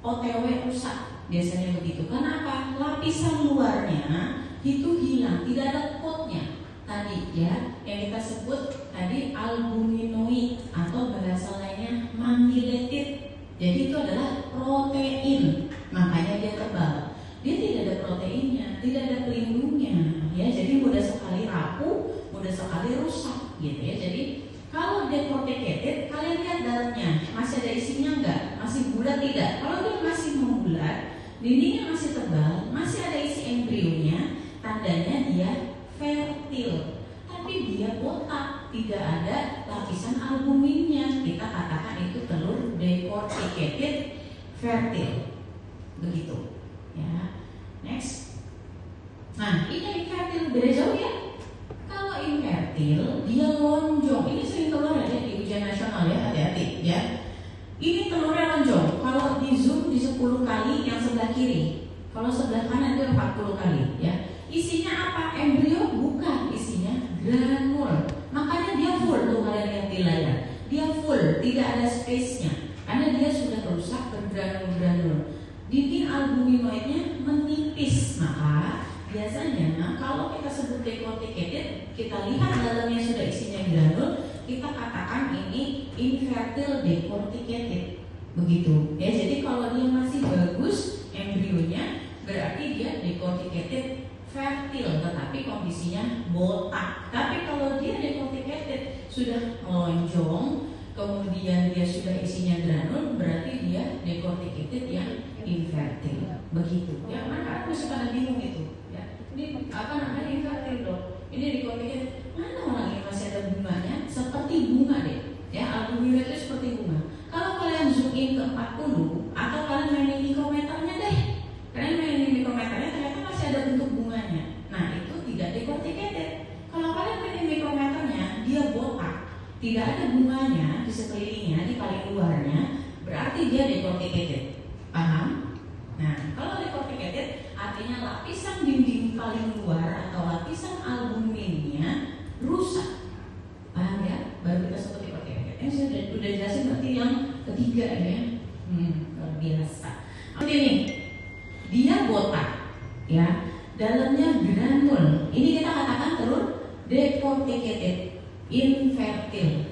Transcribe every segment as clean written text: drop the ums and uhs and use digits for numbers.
OTW rusak. Biasanya begitu. Kenapa? Lapisan luarnya itu hilang, tidak ada coatnya. Tadi ya, yang kita sebut tadi albuminoid atau bahasa lainnya mamilated. Jadi itu adalah protein, makanya dia tebal. Dia tidak ada proteinnya, tidak ada pelindungnya, ya. Jadi mudah sekali rapuh, mudah sekali rusak, gitu ya. Jadi kalau decorticated, kalian lihat dalamnya masih ada isinya enggak? Masih bulat tidak? Kalau dia masih membulat, dindingnya masih tebal, masih ada isi embrionya, tandanya dia fertil. Tapi dia botak, tidak ada lapisan albuminnya. Kita katakan itu telur decorticated fertil. Begitu. Ya. Next. Nah, ini infertil beda jauh ya. Kalau infertil dia lonjong. Ini sering keluar ya di ujian nasional ya, hati-hati ya. Ini telurnya lonjong. Kalau di zoom di 10 kali yang sebelah kiri. Kalau sebelah kanan itu 40 kali ya. Isinya apa? Embrio? Bukan, isinya granul. Makanya dia full tuh, kalian lihat di layar. Dia full, tidak ada space-nya. Karena dia sudah rusak bergranul-granul. Dinding albuminoidnya menipis. Maka biasanya kalau kita sebut decorticated, kita lihat dalamnya sudah isinya granul, kita katakan ini infertil decorticated. Begitu ya. Jadi kalau dia masih bagus embrionya, berarti dia decorticated fertil, tetapi kondisinya botak. Tapi kalau dia decorticated sudah melonjong, kemudian dia sudah isinya granul, berarti dia decorticated yang infertil. Begitu ya. Maka aku suka pada bingung itu ya. Ini apa namanya infertil dong? Ini decorticated. Mana orang yang masih ada bunganya? Seperti bunga deh ya. Albumina itu seperti bunga. Kalau kalian zoom in ke 40 atau kalian mainin mikrometernya deh, kalian mainin mikrometernya ternyata masih ada bentuk bunganya. Nah itu tidak decorticated. Kalau kalian mainin mikrometernya, dia botak, tidak ada bunganya di sekelilingnya, di paling luarnya, berarti dia decorticated. Paham? Nah kalau decorticated artinya lapisan dinding paling luar atau lapisan albuminnya rusak. Paham ya? Baru kita sebut decorticated. Ini saya sudah jelasin berarti yang ketiga ya. Luar biasa. Oke nih, dia botak ya, dalamnya granul. Ini kita katakan telur decorticated infertil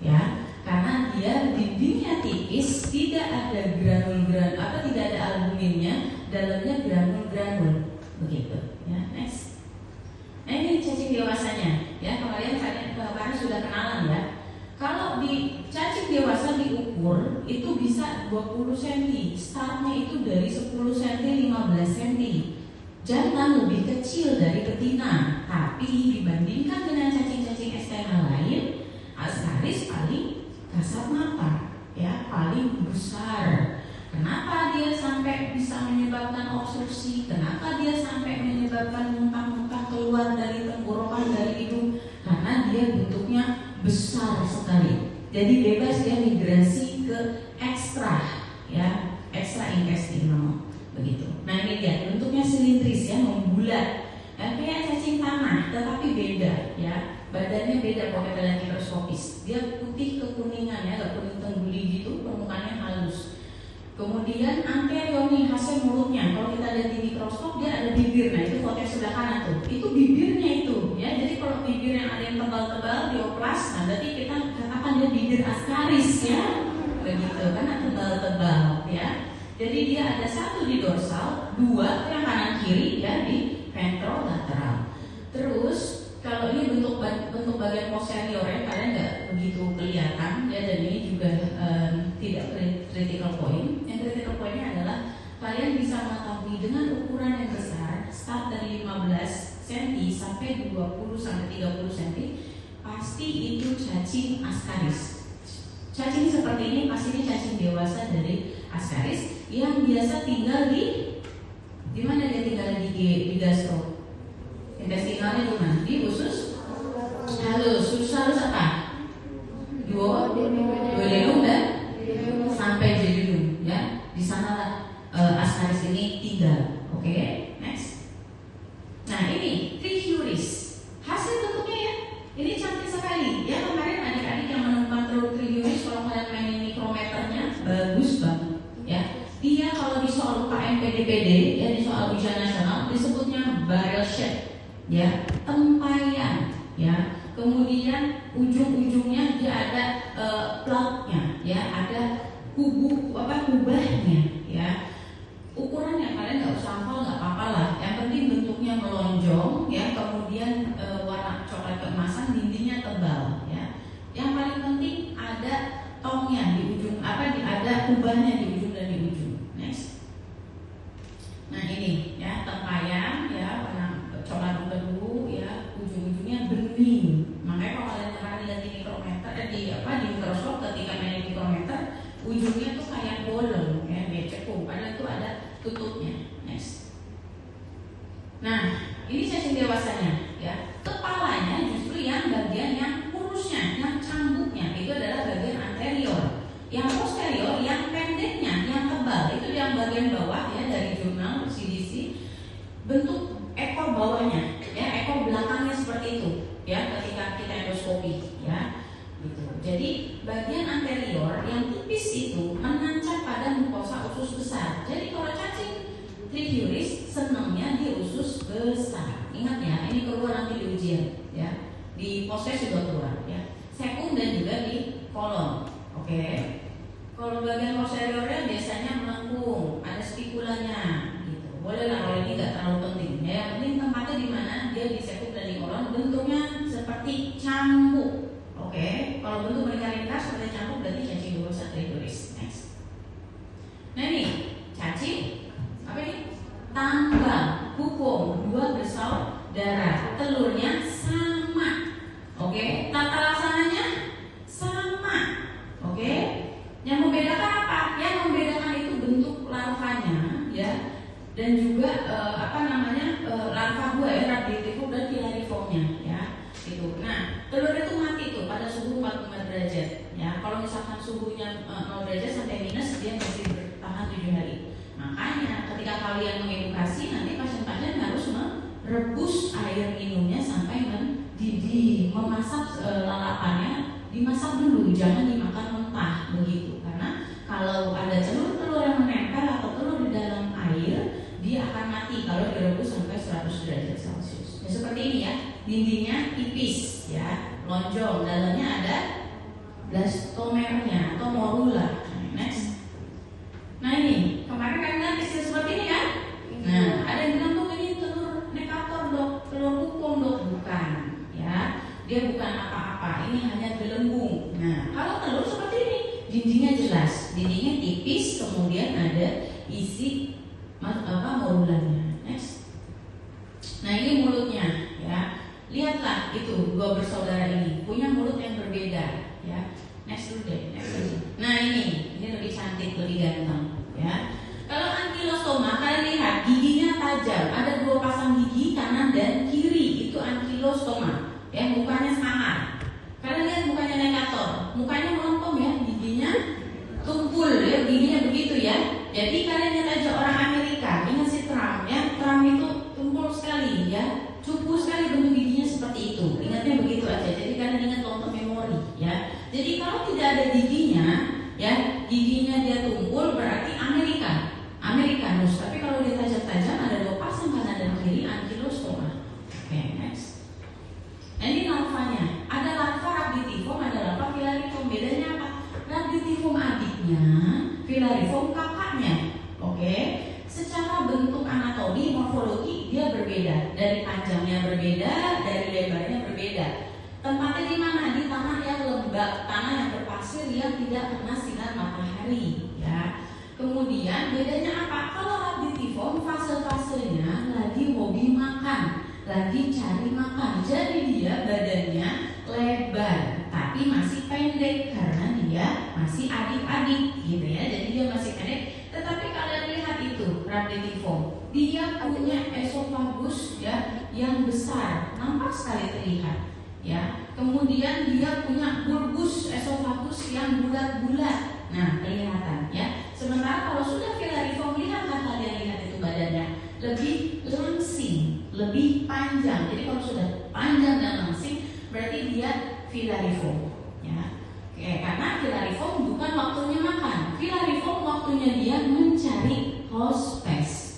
ya, karena dia dindingnya tipis, tidak ada granul-granul atau tidak ada albuminnya, dalamnya granul-granul. Begitu ya. Next. Nah ini cacing dewasanya ya. Kalian sudah kenalan ya. Kalau di cacing dewasa diukur itu bisa 20 cm. Startnya itu dari 10 cm 15 cm. Jangan lebih kecil dari betina. Tapi dibandingkan dengan cacing-cacing eksternal lain, Ascaris paling kasat mata ya, paling besar. Kenapa dia sampai bisa menyebabkan obstruksi? Kenapa dia sampai menyebabkan muntah-muntah keluar dari tenggorokan, dari hidung? Karena dia bentuknya besar sekali. Jadi bebas dia migrasi ke ekstra ya, ekstra intestinal begitu. Nah ini dia bentuknya silindris ya, membulat ya, kayak cacing tanah tetapi beda ya. Badannya beda kalau kita lihat mikroskopis. Dia putih kekuningan ya, gak kuning tengguli gitu, permukaannya halus. Kemudian anterior nih hasil mulutnya. Kalau kita lihat di mikroskop dia ada bibir. Nah itu foto yang sebelah kanan tuh. Itu bibirnya itu ya. Jadi kalau bibir yang ada yang tebal-tebal dioplas, nah berarti kita katakan dia bibir Ascaris ya. Begitu karena tebal-tebal ya. Jadi dia ada satu di dorsal, dua yang kanan kiri ya di ventrolateral. Terus kalau ini bentuk bagian posterior ya, kalian nggak begitu kelihatan ya, dan ini juga tidak critical point. Yang critical pointnya adalah kalian bisa mengetahui dengan ukuran yang besar, start dari 15 cm sampai 20 sampai 30 cm, pasti itu cacing Ascaris. Cacing seperti ini pasti ini cacing dewasa dari Ascaris yang biasa tinggal di mana dia tinggal di gastro. Intestinalnya di mana? Di usus halus. Usus halus apa? Duodenum dan sampai jejunum ya. Di sana Ascaris ini tinggal. Oke, next. Nah ini trichuris. Hasil bentuknya ya, ini cantik sekali ya. Kemarin adik-adik yang menemukan telur trichuris, kalau kalian mainin mikrometernya bagus banget ya. Dia di PD ya, di soal ujian nasional disebutnya barrel shape ya, tempayan ya. Kemudian ujung-ujungnya dia ada plugnya ya, ada kubahnya ya. Ukurannya kalian nggak usah hafal, nggak apa-apa lah. Yang penting bentuknya melonjong ya, kemudian warna coklat keemasan, dindingnya tebal ya. Yang paling penting ada tongnya di ujung, ada kubahnya di ujung dan di ujung. Next. Nah ini ya, tempayan ya, warna coklat biru ya, ujung-ujungnya bening. Makanya kalau kalian pernah lihat di mikrometer di mikroskop, ketika main di mikrometer, ujungnya tuh kayak bolong ya, dia cekung, padahal itu ada tutupnya. Next. Nah, ini sesi dewasanya ya. Kepalanya justru yang bagian yang kurusnya, yang cambuknya itu adalah bagian anterior. Yang posterior, yang pendeknya, yang tebal itu yang bagian bawah ya, dari jurnal CDC. Bentuk ekor bawahnya ya, ekor belakangnya seperti itu ya, ketika kita endoskopi ya. Gitu. Jadi bagian anterior yang tipis itu menancap pada mukosa usus besar. Jadi kalau cacing trichiuris senangnya di usus besar. Ingat ya, ini keluar nanti di ujian ya. Di postes juga keluar ya. Sekung dan juga di kolon. Oke. Kalau bagian posteriornya biasanya melengkung, ada spikulanya gitu. Boleh lah kalau ini nggak terlalu penting. Ya, yang penting tempatnya di mana, dia di sekung dan di kolon, bentuknya seperti cambuk. Oke, kalau bentuk berlingkar seperti cambuk berarti cacing glukosa trichiuris. Next. Nah ini cacing apa ini? Tambang hukum, dua bersaudara, telurnya sama. Oke, tata laksananya sama. Oke, yang membedakan apa? Yang membedakan itu bentuk larvanya ya, dan juga larva buah ya, Rhabditiform dan Filariformnya ya. Gitu. Nah, telur itu mati tuh pada suhu 45 derajat ya. Kalau misalkan suhunya 0 derajat sampai minus, dia masih bertahan 7 hari. Makanya ketika kalian mengedukasi, nanti pasien-pasien harus merebus air minumnya sampai mendidih, memasak lalapannya, dimasak dulu, jangan dimakan mentah begitu. Karena kalau ada telur-telur yang menempel atau telur di dalam air, dia akan mati kalau direbus sampai 100 derajat Celcius. Ya, seperti ini ya, dindingnya tipis ya, lonjong, dalamnya ada blastomernya atau morula. Next. Nah ini kemarin kan lihat istilah seperti ini kan? Nah ada yang bilang tuh ini telur nekator dok, telur hukum dok, bukan ya, dia bukan apa-apa, ini hanya gelembung. Nah kalau telur seperti ini, dindingnya jelas, dindingnya tipis, kemudian ada isi morulanya. Next. Nah ini mulutnya ya, lihatlah itu dua bersaudara ini punya mulut yang berbeda ya. Next dulu deh, next dulu. Nah ini lebih cantik, lebih ganteng ya. Kalau ankylostoma kalian lihat giginya tajam, ada dua pasang gigi kanan dan kiri, itu ankylostoma ya, mukanya sangar. Kalian lihat mukanya nekator, mukanya melempem ya, giginya tumpul ya, giginya begitu ya. Jadi kalian lihat aja orang Amerika, ingat si Trump ya, Trump itu tumpul sekali ya, cupu sekali bentuk giginya seperti itu. Ingatnya begitu aja. Jadi kalian ingat long-term memory ya. Jadi kalau tidak ada giginya ya, giginya dia tumpul berarti Americanus. Tapi kalau dia tajam-tajam, ada dua pasang kanan dan kiri, ankylostoma. Oke, next. Nah ini larvanya. Ada larva Rhabditiform, ada larva Filariform. Bedanya apa? Rhabditiform adiknya, Filariform kakaknya. Oke. Secara bentuk anatomi, morfologi dia berbeda. Dari panjangnya berbeda, dari lebarnya berbeda. Tempatnya di mana? Di tanah yang lembab, tanah yang berpasir yang tidak kena sinar matahari ya. Kemudian bedanya apa? Kalau Rhabditiform fase-fasenya lagi hobi makan, lagi cari makan. Jadi dia badannya lebar tapi masih pendek karena dia masih adik-adik gitu ya. Jadi dia masih pendek. Tetapi kalian lihat itu Rhabditiform, dia punya esofagus ya yang besar, nampak sekali terlihat ya. Kemudian dia punya bulbus esofagus yang bulat-bulat. Nah, kelihatan ya. Sementara kalau sudah Filariform, lihatlah kalian lihat itu badannya lebih langsing, lebih panjang. Jadi kalau sudah panjang dan langsing berarti dia Filariform ya. Karena Filariform bukan waktunya makan. Filariform waktunya dia mencari hospes.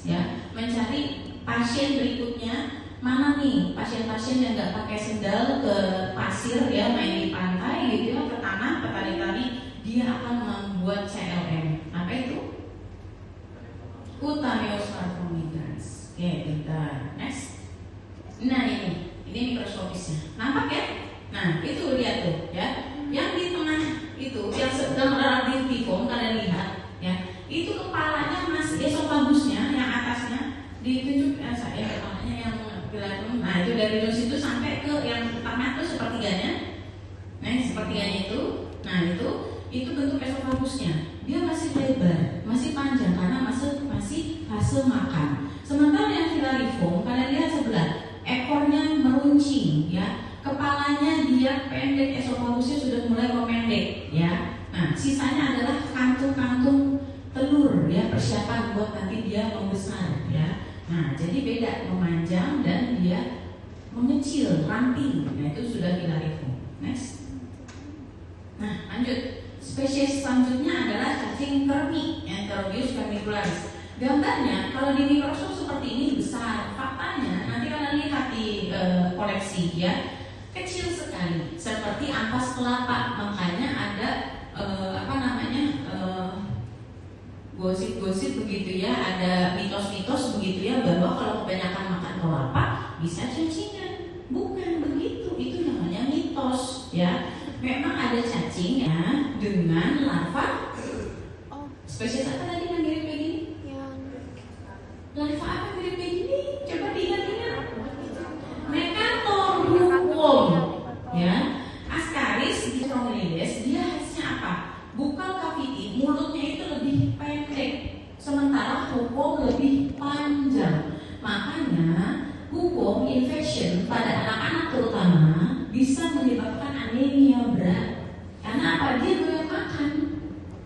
pasien berikutnya mana nih? Pasien-pasien yang nggak pakai sendal ke pasir ya, main di pantai gitu ya, ke tanah, berkali-kali dia akan membuat CLM. Apa itu? Cutaneous migrans. Oke, bentar. Next. Nah ini mikroskopisnya. Nampak ya? Nah itu lihat tuh ya. Yang di tengah itu, yang sedang radiatifum kalian lihat ya. Itu kepalanya masih esopagusnya, yang atasnya ditunjuk saya kepalanya yang bilang. Nah itu dari situ sampai ke yang tengah tuh sepertiganya. Nah sepertiganya itu, nah itu bentuk esopagusnya. Dia masih lebar, masih panjang karena masih fase makan. Sementara yang filariform kalian lihat sebelah, ekornya meruncing ya, kepalanya dia pendek, esopagusnya sudah mulai memendek ya. Nah sisanya adalah kantung-kantung telur ya, persiapan buat nanti dia membesar ya. Nah jadi beda, memanjang dan dia mengecil, ramping. Nah itu sudah filariform. Next. Nah lanjut. Spesies selanjutnya adalah cacing kermi, Enterobius vermicularis. Gambarnya kalau di mikroskop seperti ini besar. Faktanya nanti kalian lihat di koleksi ya, kecil sekali, seperti ampas kelapa. Makanya ada gosip-gosip begitu ya, ada mitos-mitos begitu ya, bahwa kalau kebanyakan makan kelapa bisa cacingan. Bukan begitu, itu namanya mitos ya. Memang ada cacing ya dengan larva. Spesies apa tadi yang mirip kayak gini? Larva apa mirip kayak gini? Coba diingat-ingat. Mecanorum ya. Ascaris strongyloides, dia khasnya apa? Bukan cavity, mulutnya itu lebih pendek, sementara hukum lebih panjang. Makanya hukum infection pada anak-anak terutama bisa menyebabkan anemia berat. Karena apa? Dia doyan makan.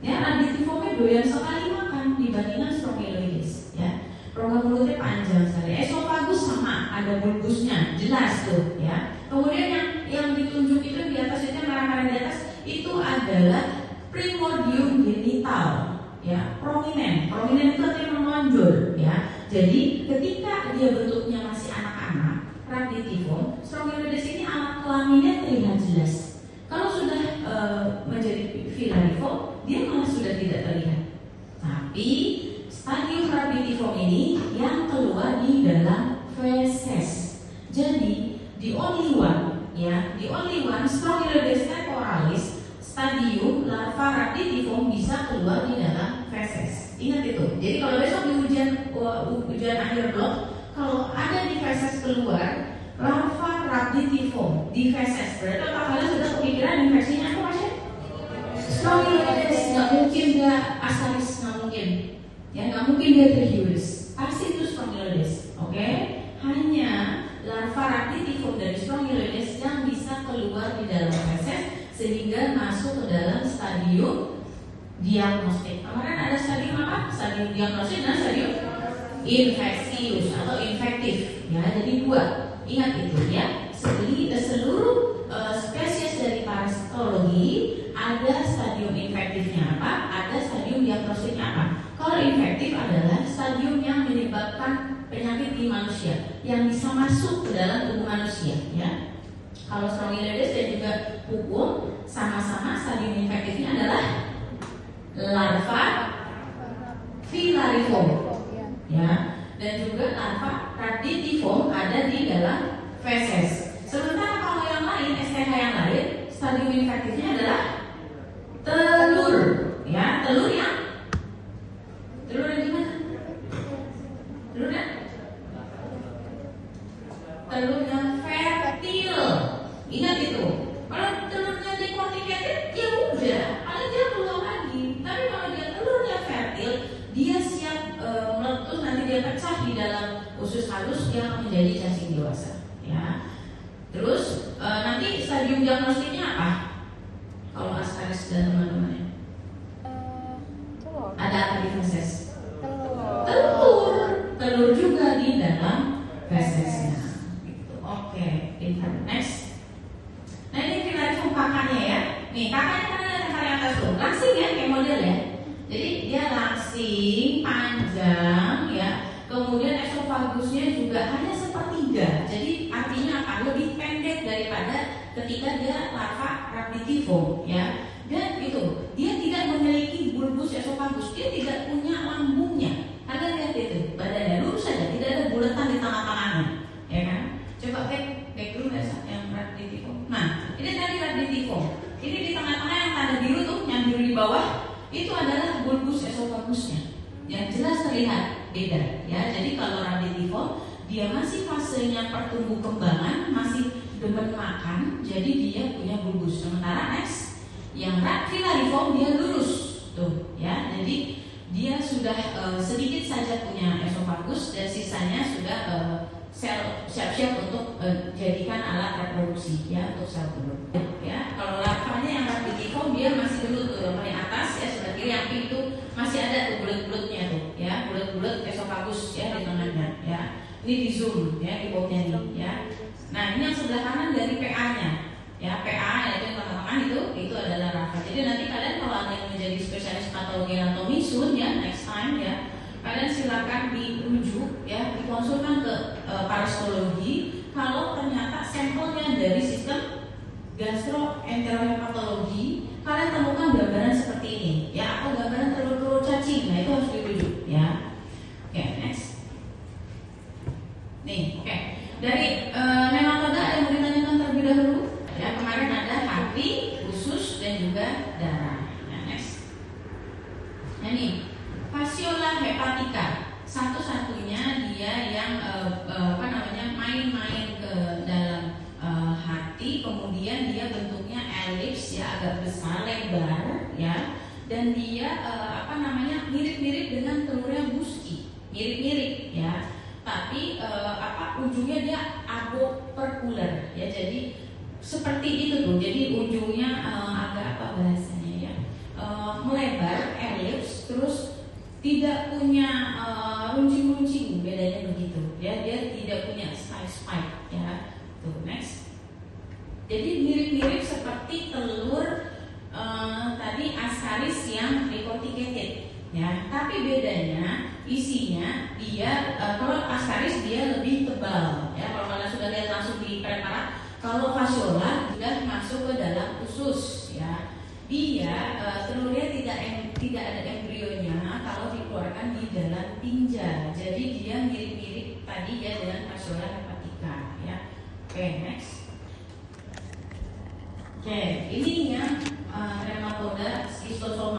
Ya, radiatifomnya doyan sekali makan dibandingkan strongyloides. Ya, rongga mulutnya panjang sekali. Esofagus sama, ada bulbusnya, jelas tuh. Ya. Kemudian yang ditunjuk itu di atas itu, merah-merah di atas itu adalah primordium genital. Ya, prominent itu artinya menonjol. Ya, jadi ketika dia bentuknya masih anak-anak, radiatifom, strongyloides ini alat kelaminnya terlihat jelas. Kalau sudah menjadi filariform, dia malah sudah tidak terlihat. Tapi stadium radiatifom ini yang keluar di dalam feses. Jadi the only one strongyloides temporalis stadium larva radiatifom bisa keluar di dalam feses. Ingat itu. Jadi kalau besok di ujian akhir blok, kalau ada di feses keluar larva radiatifom di feses, berarti otak kalian sudah kepikiran infeksinya apa pasien? Strongyloides, nggak mungkin dia Ascaris, nggak mungkin. Ya nggak mungkin dia Trichyurus, pasti itu strongyloides. Oke? Hanya larva radiatifom dari strongyloides yang bisa keluar di dalam feses sehingga masuk ke dalam stadium diagnostik. Kemarin ada stadium apa? Stadium diagnostik dan stadium infeksius atau infektif. Ya, jadi dua. Ingat itu ya. Seluruh spesies dari parasitologi ada stadium infektifnya apa? Ada stadium diagnostiknya apa? Kalau infektif adalah stadium yang menyebabkan penyakit di manusia yang bisa masuk ke dalam tubuh manusia. Ya. Kalau strongyloides dan juga hukum sama-sama stadium infektifnya adalah larva filariform, ya, dan juga larva radiatifom ada di dalam feses. Sementara kalau yang lain, STH yang lain, stadium infektifnya adalah telur, ya, telur yang gimana? Telur yang fertil. Ingat itu. Kalau telurnya decorticated, ya udah, paling dia keluar lagi. Tapi kalau dia telurnya fertil, dia siap meletus, nanti dia pecah di dalam usus halus yang menjadi cacing dewasa. Ya. Terus nanti stadium diagnostiknya apa? Kalau Ascaris dan teman-temannya? Ada apa di feses? Telur juga di dalam fesesnya. Gitu. Oke, next. Nah ini filariform kakaknya ya. Nih kakaknya kan ada yang atas tuh, langsing ya kayak model ya. Jadi dia langsing, panjang ya. Kemudian esophagus esofagusnya juga hanya sepertiga. Jadi artinya apa? Lebih pendek daripada ketika dia larva Rhabditiform, ya. Dan itu dia tidak memiliki bulbus esofagus, dia tidak punya lambungnya. Anda lihat itu, badannya lurus saja, tidak ada bulatan di tengah-tengahnya, ya kan? Coba back dulu yang Rhabditiform. Nah, ini tadi Rhabditiform. Ini di tengah-tengah yang tanda biru tuh, yang biru di bawah, itu adalah bulbus esofagusnya. Yang jelas terlihat beda, ya. Jadi kalau Rhabditiform dia masih fasenya pertumbuh kembangan, masih demen makan, jadi dia punya bulbus. Sementara yang Filariform dia lurus, tuh, ya. Jadi dia sudah sedikit saja punya esofagus dan sisanya sudah sel siap-siap untuk jadikan alat reproduksi, ya, untuk sel telur. Ya, kalau larvanya yang Rhabditiform dia masih dulu tuh yang paling atas, ya, sebelah kiri yang pink itu masih ada tuh bulat-bulatnya tuh, ya, bulat-bulat esofagus, ya, di tengahnya, ya. Ini di zoom, ya, di bawahnya nih, ya. Nah, ini yang sebelah kanan dari PA-nya, ya, PA yaitu yang tengah-tengah itu adalah larva. Jadi nanti kalian kalau ada yang menjadi spesialis patologi anatomi soon, ya, next time, ya, kalian silakan dirujuk, ya, dikonsulkan ke parasitologi. Kalau ternyata sampelnya dari sistem gastroenteropatologi, kalian temukan gambaran seperti ini, ya, atau gambaran telur-telur cacing, nah itu harus dirujuk, ya. Oke, next. Nih, oke. Dari nematoda ada yang mau ditanyakan terlebih dahulu? Ya, kemarin ada hati, usus, dan juga darah. Nah, next. Nah, ini Fasciola hepatica, satu-satunya dia yang main-main ke dalam hati, kemudian dia bentuknya elips, ya, agak besar, lebar, ya, dan dia mirip-mirip dengan telurnya Buski, mirip-mirip, ya, tapi ujungnya dia aboperkular, ya, jadi seperti itu tuh, jadi ujungnya agak apa bahasanya, ya, melebar, elips, terus tidak punya runcing-runcing, bedanya begitu, ya, dia tidak punya spike, ya. Tuh, next. Jadi mirip-mirip seperti telur tadi Ascaris yang decorticated, ya. Tapi bedanya isinya dia kalau Ascaris dia lebih tebal, ya. Kalau kalian sudah lihat langsung di preparat, kalau Fasciola sudah masuk ke dalam usus, ya. Dia telurnya tidak ada embrionya kalau dikeluarkan di dalam tinja. Jadi dia mirip-mirip tadi, ya, dengan Fasciola hepatica, ya. Oke, next. Oke, ini yang nematoda schistosoma.